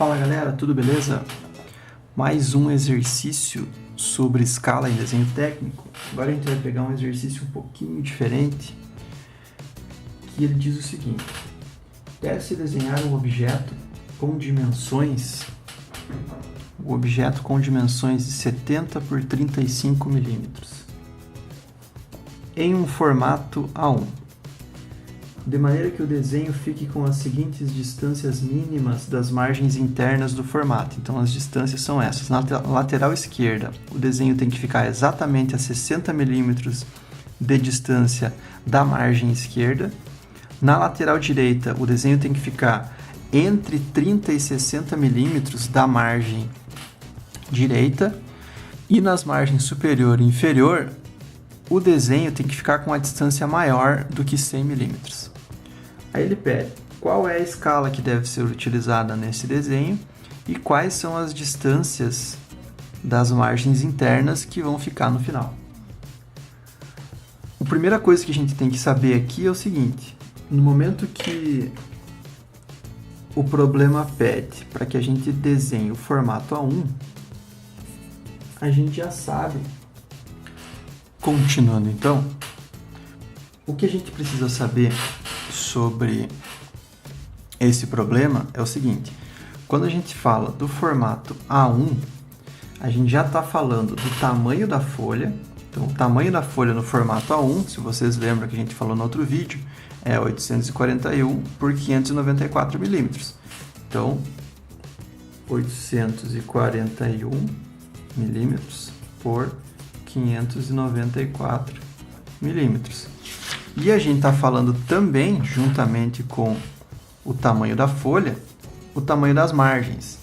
Fala galera, tudo beleza? Mais um exercício sobre escala em desenho técnico. Agora a gente vai pegar um exercício um pouquinho diferente, que ele diz o seguinte: deve-se desenhar um objeto com dimensões, de 70 por 35 milímetros, em um formato A1, de maneira que o desenho fique com as seguintes distâncias mínimas das margens internas do formato. Então, as distâncias são essas. Na lateral esquerda, o desenho tem que ficar exatamente a 60 milímetros de distância da margem esquerda. Na lateral direita, o desenho tem que ficar entre 30 e 60 milímetros da margem direita. E nas margens superior e inferior, o desenho tem que ficar com a distância maior do que 100 milímetros. Aí ele pede qual é a escala que deve ser utilizada nesse desenho e quais são as distâncias das margens internas que vão ficar no final. A primeira coisa que a gente tem que saber aqui é o seguinte: no momento que o problema pede para que a gente desenhe o formato A1, a gente já sabe. Continuando então, o que a gente precisa saber sobre esse problema é o seguinte: quando a gente fala do formato A1, a gente já está falando do tamanho da folha. Então, o tamanho da folha no formato A1, se vocês lembram que a gente falou no outro vídeo, é 841 por 594 milímetros. Então, 841 milímetros por 594 milímetros. E a gente está falando também, juntamente com o tamanho da folha, o tamanho das margens.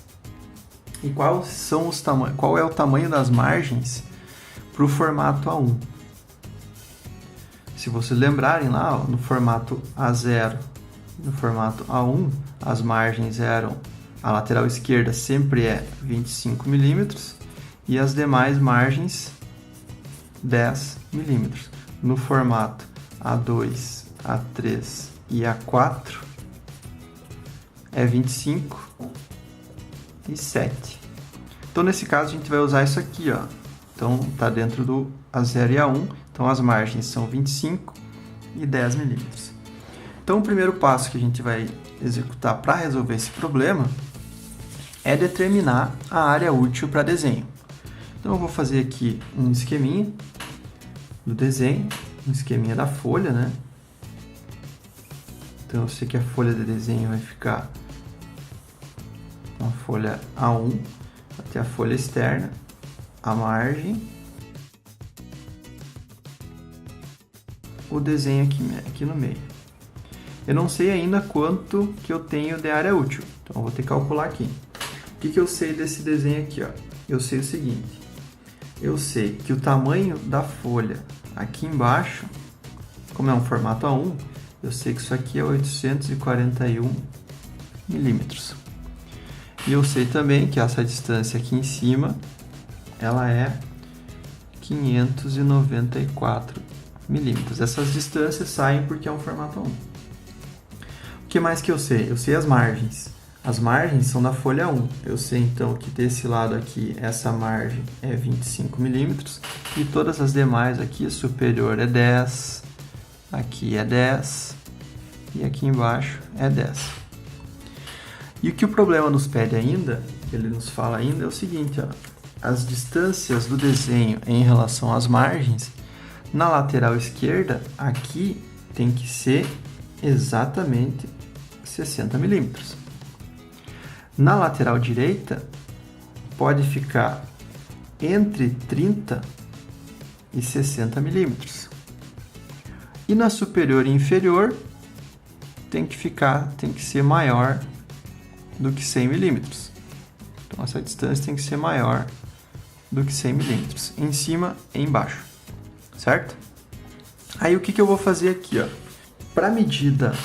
E qual é o tamanho das margens para o formato A1? Se vocês lembrarem lá, no formato A0, no formato A1, as margens eram, a lateral esquerda sempre é 25 milímetros e as demais margens 10 milímetros. No formato A2, A3 e A4 é 25 e 7. Então, nesse caso, a gente vai usar isso aqui, ó. Então, está dentro do A0 e A1. Então, as margens são 25 e 10 milímetros. Então, o primeiro passo que a gente vai executar para resolver esse problema é determinar a área útil para desenho. Então, eu vou fazer aqui um esqueminha do desenho, um esqueminha da folha, né? Então, eu sei que a folha de desenho vai ficar uma folha A1 até a folha externa, a margem, o desenho aqui no meio. Eu não sei ainda quanto que eu tenho de área útil, então eu vou ter que calcular aqui. O que eu sei desse desenho aqui, ó? Eu sei o seguinte: eu sei que o tamanho da folha aqui embaixo, como é um formato A1, eu sei que isso aqui é 841 milímetros. E eu sei também que essa distância aqui em cima, ela é 594 milímetros. Essas distâncias saem porque é um formato A1. O que mais que eu sei? Eu sei as margens. As margens são da folha 1. Eu sei então que desse lado aqui, essa margem é 25 milímetros e todas as demais aqui, superior é 10, aqui é 10 e aqui embaixo é 10. E o que o problema nos pede ainda, ele nos fala ainda, é o seguinte, ó: as distâncias do desenho em relação às margens, na lateral esquerda, aqui tem que ser exatamente 60 milímetros. Na lateral direita, pode ficar entre 30 e 60 milímetros. E na superior e inferior, tem que ser maior do que 100 milímetros. Então, essa distância tem que ser maior do que 100 milímetros, em cima e embaixo, certo? Aí, o que eu vou fazer aqui, ó? Para medida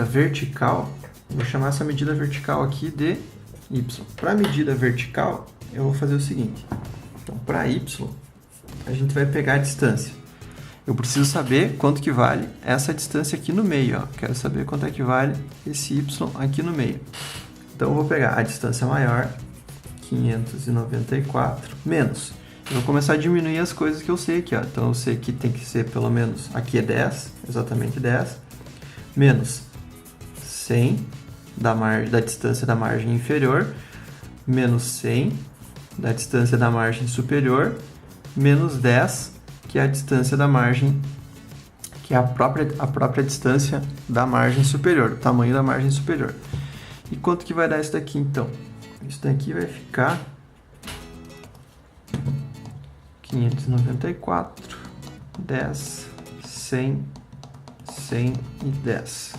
vertical, vou chamar essa medida vertical aqui de y. Para medida vertical, eu vou fazer o seguinte. Então, para y, a gente vai pegar a distância Eu preciso saber quanto que vale essa distância aqui no meio, ó. Quero saber quanto é que vale esse y aqui no meio. Então, eu vou pegar a distância maior, 594, menos. Eu vou começar a diminuir as coisas que eu sei aqui, ó. Então, eu sei que tem que ser pelo menos, aqui é 10, exatamente 10, menos 100 da distância da margem inferior, menos 100 da distância da margem superior, menos 10, que é a distância da margem, que é a própria distância da margem superior, o tamanho da margem superior. E quanto que vai dar isso daqui, então? Isso daqui vai ficar 594, 10, 100, 100 e 10.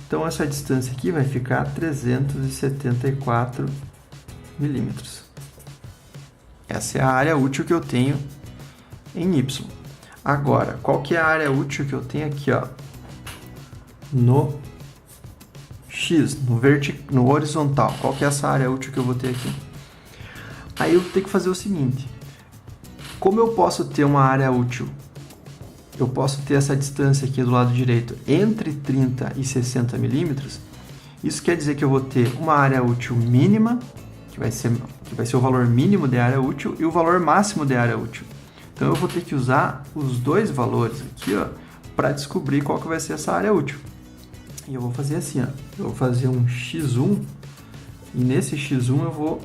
Então, essa distância aqui vai ficar 374 milímetros. Essa é a área útil que eu tenho em Y. Agora, qual que é a área útil que eu tenho aqui, ó? No X, no horizontal. Qual que é essa área útil que eu vou ter aqui? Aí eu tenho que fazer o seguinte. Como eu posso ter uma área útil? Eu posso ter essa distância aqui do lado direito entre 30 e 60 milímetros. Isso quer dizer que eu vou ter uma área útil mínima, que vai ser o valor mínimo de área útil, e o valor máximo de área útil. Então, eu vou ter que usar os dois valores aqui, ó, para descobrir qual que vai ser essa área útil. E eu vou fazer assim, ó. Eu vou fazer um x1, e nesse x1 eu vou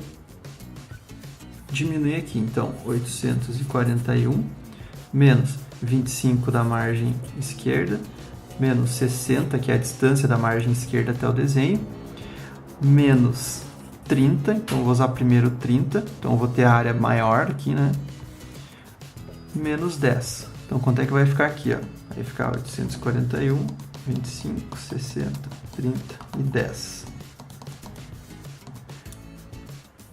diminuir aqui. Então, 841 menos 25 da margem esquerda, menos 60, que é a distância da margem esquerda até o desenho, menos 30, então eu vou usar primeiro 30, então eu vou ter a área maior aqui, né? Menos 10. Então, quanto é que vai ficar aqui, ó? Vai ficar 841, 25, 60, 30 e 10.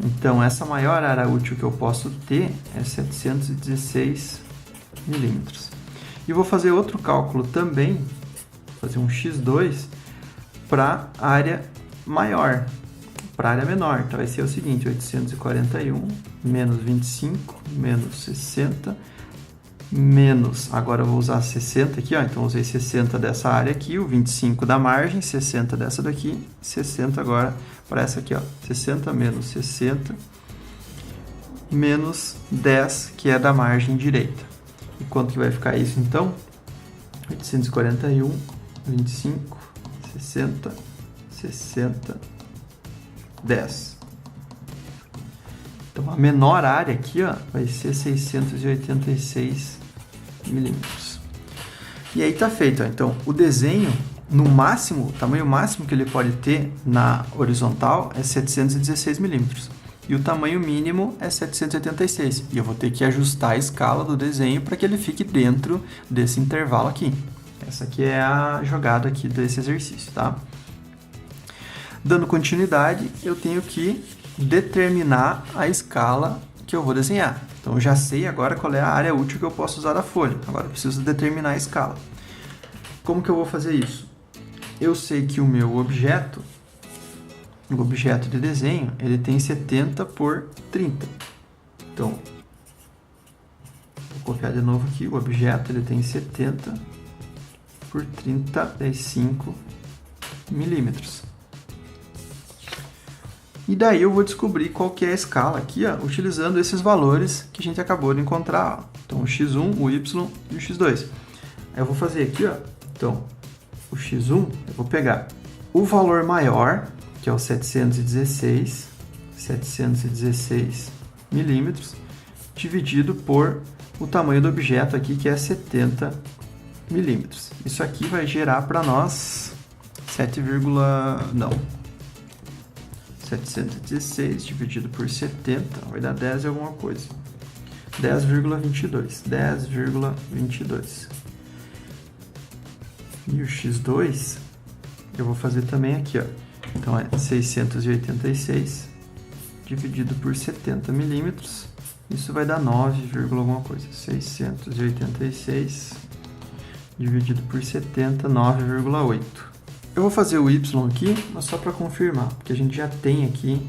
Então, essa maior área útil que eu posso ter é 716 milímetros. E vou fazer outro cálculo também, fazer um x2 para área maior, para área menor. Então, vai ser o seguinte, 841 menos 25 menos 60 menos, agora eu vou usar 60 aqui, ó, então eu usei 60 dessa área aqui, o 25 da margem, 60 dessa daqui, 60 agora para essa aqui, ó, 60 menos 60 menos 10, que é da margem direita. E quanto que vai ficar isso, então? 841, 25, 60, 60, 10. Então, a menor área aqui, ó, vai ser 686 milímetros. E aí tá feito, ó. Então, o desenho, no máximo, o tamanho máximo que ele pode ter na horizontal é 716 milímetros. E o tamanho mínimo é 786. E eu vou ter que ajustar a escala do desenho para que ele fique dentro desse intervalo aqui. Essa aqui é a jogada aqui desse exercício, tá? Dando continuidade, eu tenho que determinar a escala que eu vou desenhar. Então, eu já sei agora qual é a área útil que eu posso usar da folha. Agora, eu preciso determinar a escala. Como que eu vou fazer isso? Eu sei que o meu objeto, o objeto de desenho, ele tem 70 por 30. Então, vou copiar de novo aqui. O objeto ele tem 70 por 35 milímetros. E daí eu vou descobrir qual que é a escala aqui, ó, utilizando esses valores que a gente acabou de encontrar. Ó. Então, o x1, o y e o x2. Aí eu vou fazer aqui, ó. Então, o x1, eu vou pegar o valor maior, que é o 716 milímetros, dividido por o tamanho do objeto aqui, que é 70 milímetros. Isso aqui vai gerar para nós 716 dividido por 70, vai dar 10 e alguma coisa. 10,22. 10,22. E o x2, eu vou fazer também aqui, ó. Então, é 686 dividido por 70 milímetros. Isso vai dar 9, alguma coisa. 686 dividido por 70, 9,8. Eu vou fazer o y aqui, mas só para confirmar, porque a gente já tem aqui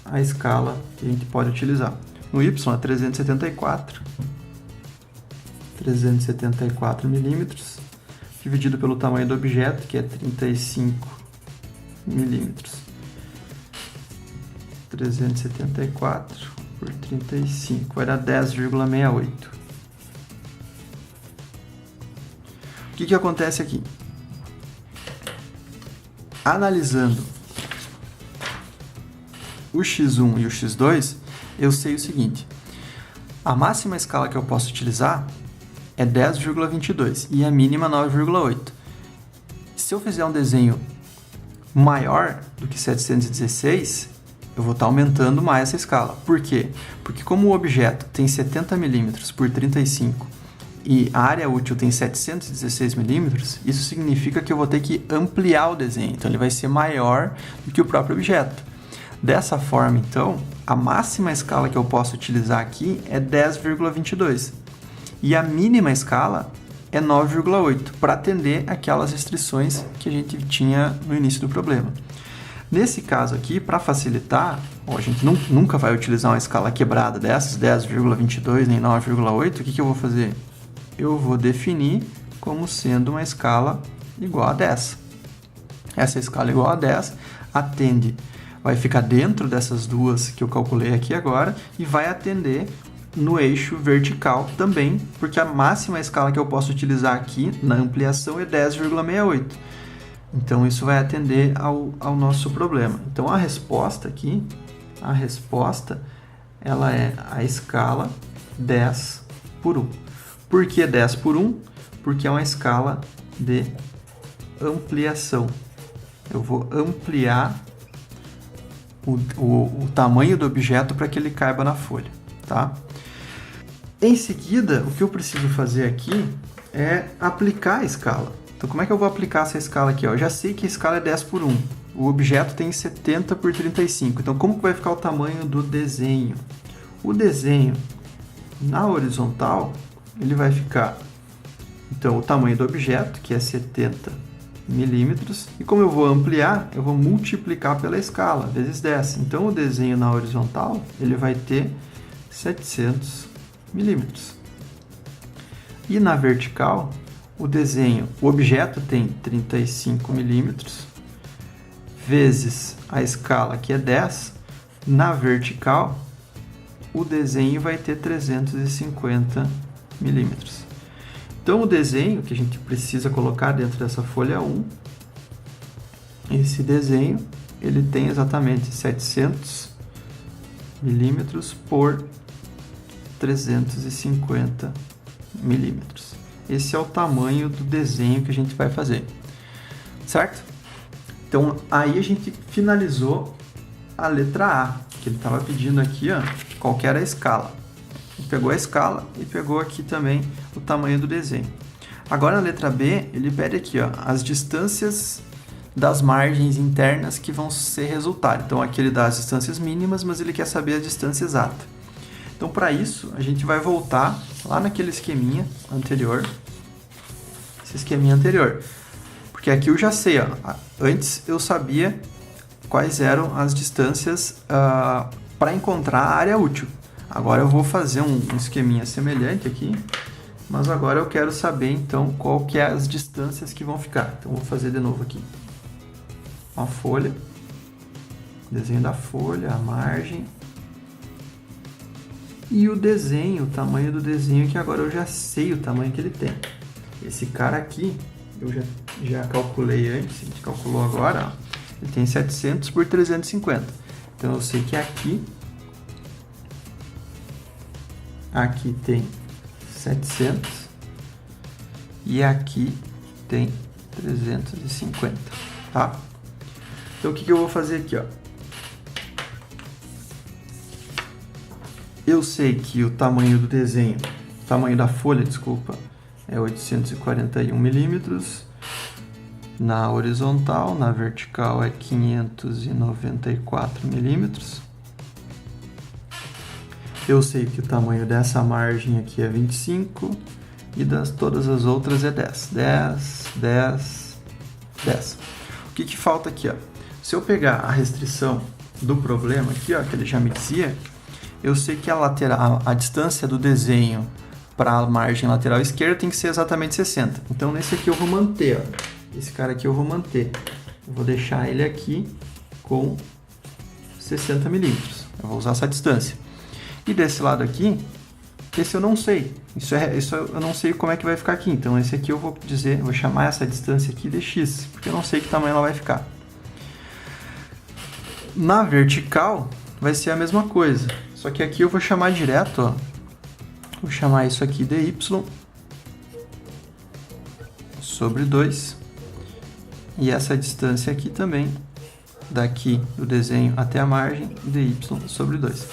a escala que a gente pode utilizar. No y é 374 374 milímetros, dividido pelo tamanho do objeto, que é 35 milímetros. 374 por 35 vai dar 10,68. O que acontece aqui? Analisando o x1 e o x2, eu sei o seguinte: a máxima escala que eu posso utilizar é 10,22 e a mínima 9,8. Se eu fizer um desenho maior do que 716, eu vou estar aumentando mais essa escala. Por quê? Porque como o objeto tem 70 milímetros por 35 e a área útil tem 716 milímetros, isso significa que eu vou ter que ampliar o desenho. Então ele vai ser maior do que o próprio objeto. Dessa forma, então, a máxima escala que eu posso utilizar aqui é 10,22 e a mínima escala é 9,8 para atender aquelas restrições que a gente tinha no início do problema. Nesse caso aqui, para facilitar, a gente nunca vai utilizar uma escala quebrada dessas, 10,22 nem 9,8, o que eu vou fazer? Eu vou definir como sendo uma escala igual a 10. Essa escala igual a 10 atende, vai ficar dentro dessas duas que eu calculei aqui agora e vai atender no eixo vertical também, porque a máxima escala que eu posso utilizar aqui na ampliação é 10,68. Então isso vai atender ao nosso problema. Então a resposta aqui, ela é a escala 10 por 1. Por que 10 por 1? Porque é uma escala de ampliação. Eu vou ampliar o tamanho do objeto para que ele caiba na folha, tá? Em seguida, o que eu preciso fazer aqui é aplicar a escala. Então, como é que eu vou aplicar essa escala aqui? Eu já sei que a escala é 10 por 1. O objeto tem 70 por 35. Então, como que vai ficar o tamanho do desenho? O desenho na horizontal, ele vai ficar, então, o tamanho do objeto, que é 70 milímetros. E como eu vou ampliar, eu vou multiplicar pela escala, vezes 10. Então, o desenho na horizontal, ele vai ter 700 milímetros. E na vertical, o objeto tem 35 milímetros, vezes a escala, que é 10. Na vertical, o desenho vai ter 350 milímetros. Então, o desenho que a gente precisa colocar dentro dessa folha 1, esse desenho, ele tem exatamente 700 milímetros por 350 milímetros. Esse é o tamanho do desenho que a gente vai fazer, certo? Então, aí a gente finalizou a letra A, que ele estava pedindo aqui, ó, qual que era a escala. Ele pegou a escala e pegou aqui também o tamanho do desenho. Agora, na letra B, ele pede aqui, ó, as distâncias das margens internas que vão ser resultado. Então, aqui ele dá as distâncias mínimas, mas ele quer saber a distância exata. Então, para isso, a gente vai voltar lá naquele esqueminha anterior. Esse esqueminha anterior. Porque aqui eu já sei, ó, antes eu sabia quais eram as distâncias para encontrar a área útil. Agora eu vou fazer um esqueminha semelhante aqui, mas agora eu quero saber, então, qual que é as distâncias que vão ficar. Então, vou fazer de novo aqui. Uma folha, desenho da folha, a margem. E o desenho, o tamanho do desenho, que agora eu já sei o tamanho que ele tem. Esse cara aqui, eu já calculei antes, a gente calculou agora, ó, ele tem 700 por 350. Então, eu sei que aqui tem 700 e aqui tem 350, tá? Então, o que eu vou fazer aqui, ó? Eu sei que o tamanho do desenho, o tamanho da folha, desculpa, é 841 milímetros. Na horizontal, na vertical é 594 milímetros. Eu sei que o tamanho dessa margem aqui é 25 e todas as outras é 10. 10, 10, 10. O que falta aqui, ó? Se eu pegar a restrição do problema aqui, ó, que ele já me dizia, eu sei que a distância do desenho para a margem lateral esquerda tem que ser exatamente 60. Então, nesse aqui eu vou manter, ó. Esse cara aqui eu vou manter. Eu vou deixar ele aqui com 60 milímetros. Eu vou usar essa distância. E desse lado aqui, esse eu não sei. Isso eu não sei como é que vai ficar aqui. Então, esse aqui eu vou dizer, vou chamar essa distância aqui de x, porque eu não sei que tamanho ela vai ficar. Na vertical, vai ser a mesma coisa. Só que aqui eu vou chamar direto, ó. Vou chamar isso aqui de y sobre 2. E essa distância aqui também, daqui do desenho até a margem, de y sobre 2.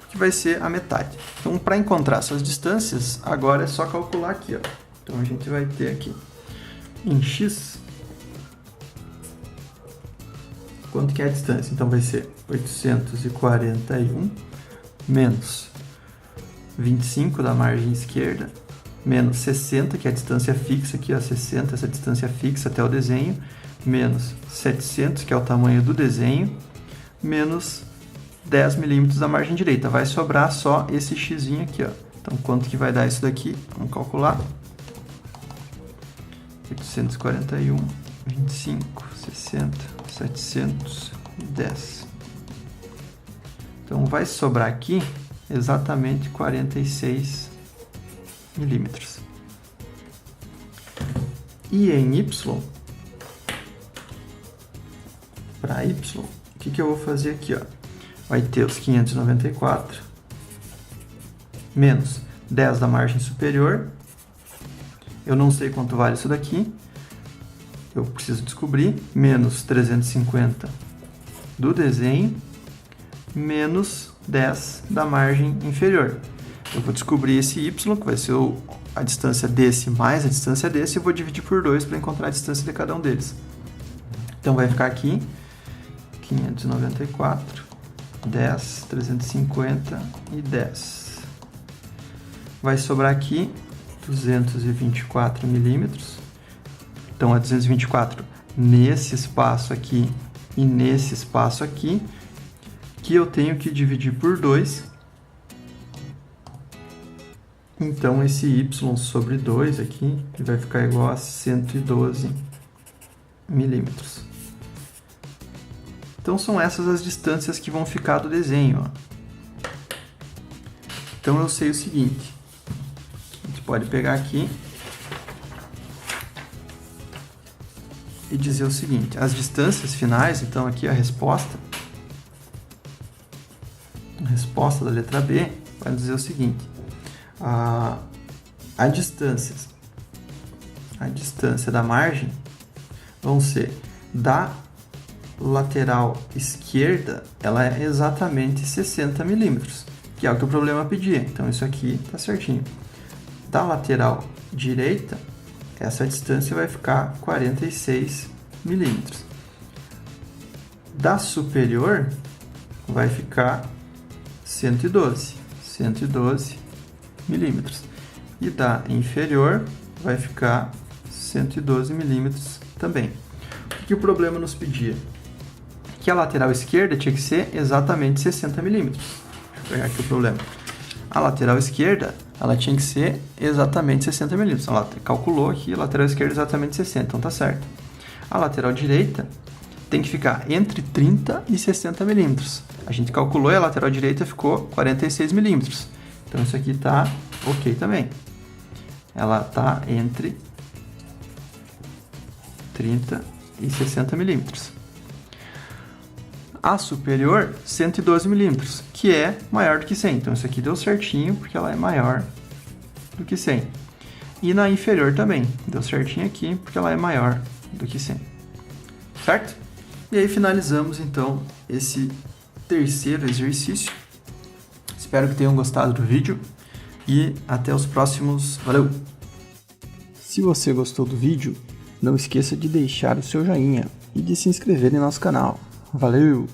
Que vai ser a metade. Então, para encontrar essas distâncias, agora é só calcular aqui, ó. Então, a gente vai ter aqui em x, quanto que é a distância? Então, vai ser 841 menos 25 da margem esquerda, menos 60, que é a distância fixa aqui, ó, 60, essa distância fixa até o desenho, menos 700, que é o tamanho do desenho, menos 10 milímetros da margem direita. Vai sobrar só esse x aqui, ó. Então, quanto que vai dar isso daqui? Vamos calcular. 841, 25, 60, 710. Então, vai sobrar aqui exatamente 46 milímetros. E em y, para y, o que eu vou fazer aqui, ó? Vai ter os 594 menos 10 da margem superior. Eu não sei quanto vale isso daqui. Eu preciso descobrir. Menos 350 do desenho, menos 10 da margem inferior. Eu vou descobrir esse y, que vai ser a distância desse mais a distância desse, e vou dividir por 2 para encontrar a distância de cada um deles. Então, vai ficar aqui 594, 10, 350 e 10. Vai sobrar aqui 224 milímetros. Então, a 224 nesse espaço aqui e nesse espaço aqui, que eu tenho que dividir por 2. Então, esse y sobre 2 aqui vai ficar igual a 112 milímetros. Então, são essas as distâncias que vão ficar do desenho, ó. Então, eu sei o seguinte. A gente pode pegar aqui e dizer o seguinte. As distâncias finais, então, aqui a resposta da letra B vai dizer o seguinte. A distância da margem vão ser da lateral esquerda, ela é exatamente 60 milímetros, que é o que o problema pedia. Então, isso aqui está certinho. Da lateral direita, essa distância vai ficar 46 milímetros. Da superior, vai ficar 112 milímetros. E da inferior, vai ficar 112 milímetros também. O que o problema nos pedia? Que a lateral esquerda tinha que ser exatamente 60 milímetros. Deixa eu pegar aqui o problema. A lateral esquerda, ela tinha que ser exatamente 60 milímetros. Ela calculou aqui a lateral esquerda exatamente 60, então tá certo. A lateral direita tem que ficar entre 30 e 60 milímetros. A gente calculou e a lateral direita ficou 46 milímetros. Então, isso aqui tá ok também. Ela tá entre 30 e 60 milímetros. A superior, 112 milímetros, que é maior do que 100. Então, isso aqui deu certinho, porque ela é maior do que 100. E na inferior também, deu certinho aqui, porque ela é maior do que 100. Certo? E aí, finalizamos, então, esse terceiro exercício. Espero que tenham gostado do vídeo e até os próximos. Valeu! Se você gostou do vídeo, não esqueça de deixar o seu joinha e de se inscrever em nosso canal. Valeu!